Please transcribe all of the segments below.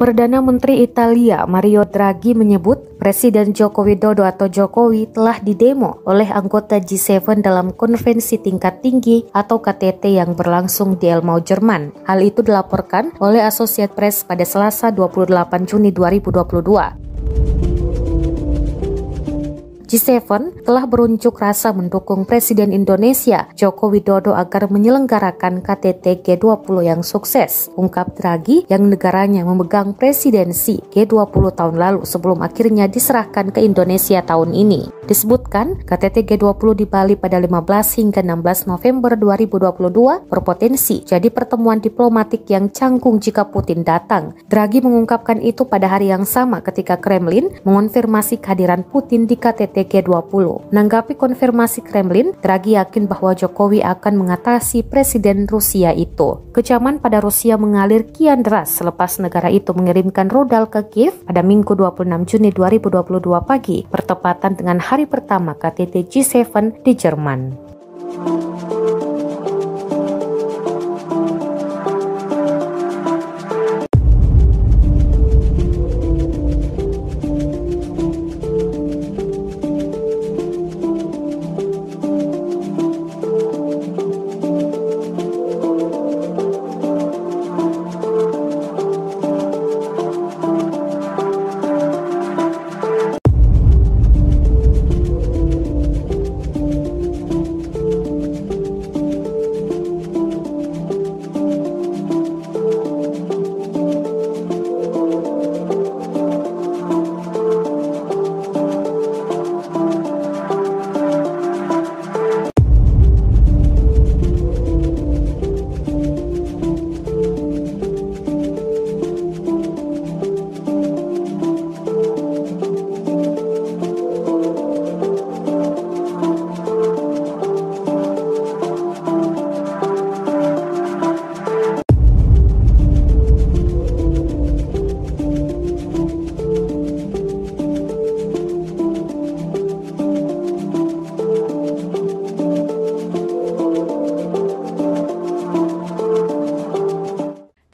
Perdana Menteri Italia Mario Draghi menyebut Presiden Joko Widodo atau Jokowi telah didemo oleh anggota G7 dalam konferensi tingkat tinggi atau KTT yang berlangsung di Elmau, Jerman. Hal itu dilaporkan oleh Associated Press pada Selasa 28 Juni 2022. G7 telah berunjuk rasa mendukung Presiden Indonesia Joko Widodo agar menyelenggarakan KTT G20 yang sukses, ungkap Draghi yang negaranya memegang presidensi G20 tahun lalu sebelum akhirnya diserahkan ke Indonesia tahun ini. Disebutkan KTT G20 di Bali pada 15 hingga 16 November 2022 berpotensi jadi pertemuan diplomatik yang canggung jika Putin datang. Draghi mengungkapkan itu pada hari yang sama ketika Kremlin mengonfirmasi kehadiran Putin di KTT G20. Menanggapi konfirmasi Kremlin, Draghi yakin bahwa Jokowi akan mengatasi Presiden Rusia itu. Kecaman pada Rusia mengalir kian deras selepas negara itu mengirimkan rudal ke Kiev pada Minggu 26 Juni 2022 pagi, bertepatan dengan hari pertama KTT G7 di Jerman.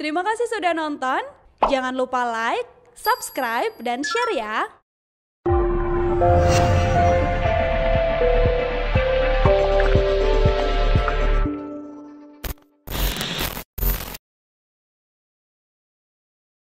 Terima kasih sudah nonton. Jangan lupa like, subscribe, dan share ya.